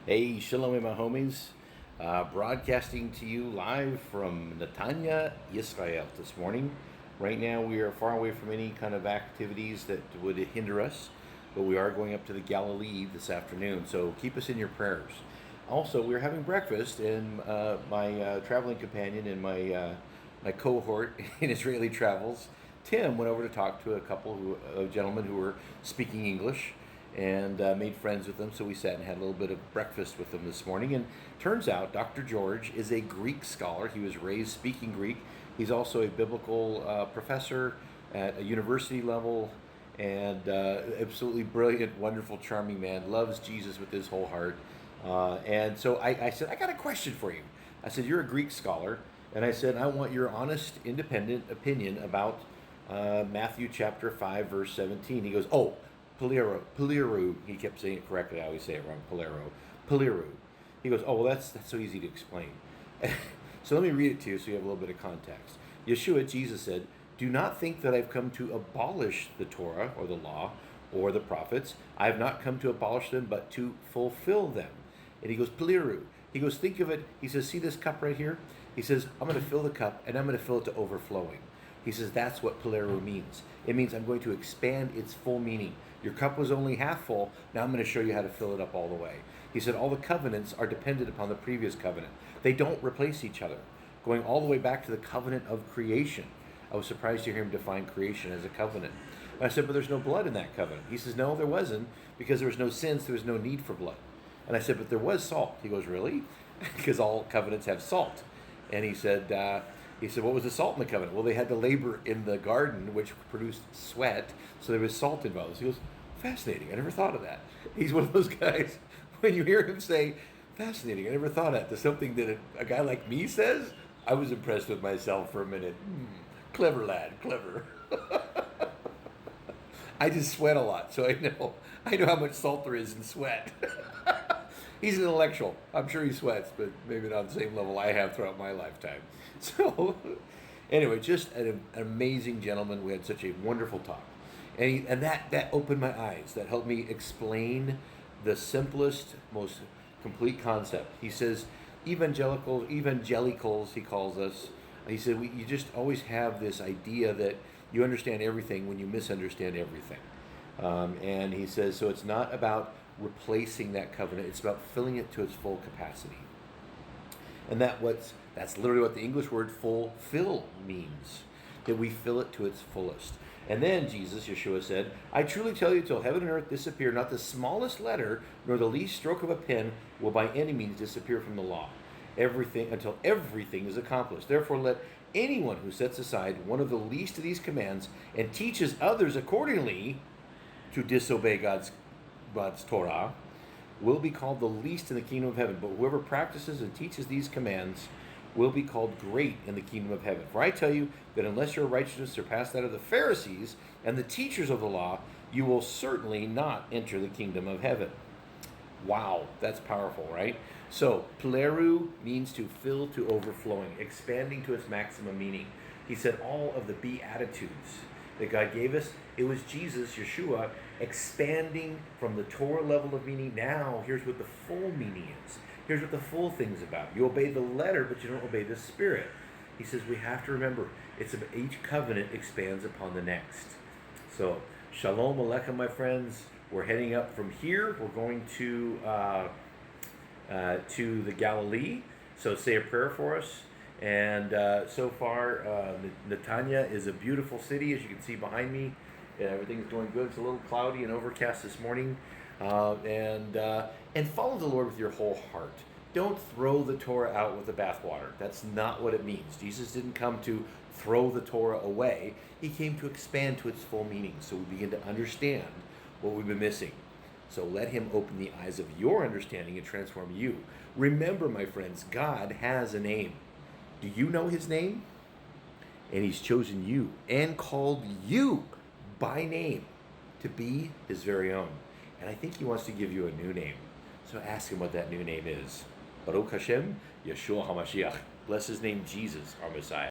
Hey, shalom, my homies. Broadcasting to you live from Netanya Israel this morning. Right now, we are far away from any kind of activities that would hinder us, but we are going up to the Galilee this afternoon, so keep us in your prayers. Also, we're having breakfast, and my traveling companion and my cohort in Israeli travels, Tim, went over to talk to a couple of gentlemen who were speaking English and made friends with them. So we sat and had a little bit of breakfast with them this morning. And turns out Dr. George is a Greek scholar. He was raised speaking Greek. He's also a biblical professor at a university level and absolutely brilliant, wonderful, charming man. Loves Jesus with his whole heart. And so I said, I got a question for you. I said, you're a Greek scholar. And I said, I want your honest, independent opinion about Matthew chapter 5, verse 17. He goes, oh, Paliru. He kept saying it correctly. I always say it wrong. Paliru. He goes, oh, well, that's so easy to explain. So let me read it to you so you have a little bit of context. Yeshua, Jesus said, do not think that I've come to abolish the Torah or the law or the prophets. I have not come to abolish them, but to fulfill them. And he goes, Paliru. He goes, think of it. He says, see this cup right here? He says, I'm going to fill the cup and I'm going to fill it to overflowing. He says that's what Paleru means. It means I'm going to expand its full meaning. Your cup was only half full. Now I'm going to show you how to fill it up all the way. He said all the covenants are dependent upon the previous covenant. They don't replace each other. Going all the way back to the covenant of creation. I was surprised to hear him define creation as a covenant. And I said, but there's no blood in that covenant. He says, no, there wasn't, because there was no sins, there was no need for blood. And I said, but there was salt. He goes, really? Because all covenants have salt. And he said, what was the salt in the covenant? Well, they had to labor in the garden, which produced sweat, so there was salt involved. He goes, fascinating. I never thought of that. He's one of those guys, when you hear him say, fascinating, I never thought of that, to something that a guy like me says, I was impressed with myself for a minute. Clever lad, clever. I just sweat a lot, so I know how much salt there is in sweat. He's an intellectual. I'm sure he sweats, but maybe not on the same level I have throughout my lifetime. So, anyway, just an amazing gentleman. We had such a wonderful talk. And that opened my eyes. That helped me explain the simplest, most complete concept. He says, evangelicals, he calls us. He said, you just always have this idea that you understand everything when you misunderstand everything. And he says, so it's not about replacing that covenant, it's about filling it to its full capacity. And that's literally what the English word fulfill means, that we fill it to its fullest. And then Jesus, Yeshua, said, I truly tell you, till heaven and earth disappear, not the smallest letter nor the least stroke of a pen will by any means disappear from the law, everything until everything is accomplished. Therefore let anyone who sets aside one of the least of these commands and teaches others accordingly to disobey God's Torah will be called the least in the kingdom of heaven. But whoever practices and teaches these commands will be called great in the kingdom of heaven. For I tell you that unless your righteousness surpass that of the Pharisees and the teachers of the law, you will certainly not enter the kingdom of heaven. Wow, that's powerful, right? So, pleru means to fill to overflowing, expanding to its maximum meaning. He said all of the Beatitudes that God gave us, it was Jesus, Yeshua, expanding from the Torah level of meaning. Now, here's what the full meaning is. Here's what the full thing's about. You obey the letter, but you don't obey the spirit. He says we have to remember, each covenant expands upon the next. So, shalom aleichem, my friends. We're heading up from here. We're going to the Galilee. So say a prayer for us. And so far, Netanya is a beautiful city, as you can see behind me. Everything's going good. It's a little cloudy and overcast this morning. And follow the Lord with your whole heart. Don't throw the Torah out with the bathwater. That's not what it means. Jesus didn't come to throw the Torah away. He came to expand to its full meaning, so we begin to understand what we've been missing. So let him open the eyes of your understanding and transform you. Remember, my friends, God has a name. Do you know his name? And he's chosen you and called you by name to be his very own. And I think he wants to give you a new name. So ask him what that new name is. Baruch Hashem, Yeshua HaMashiach. Bless his name, Jesus, our Messiah.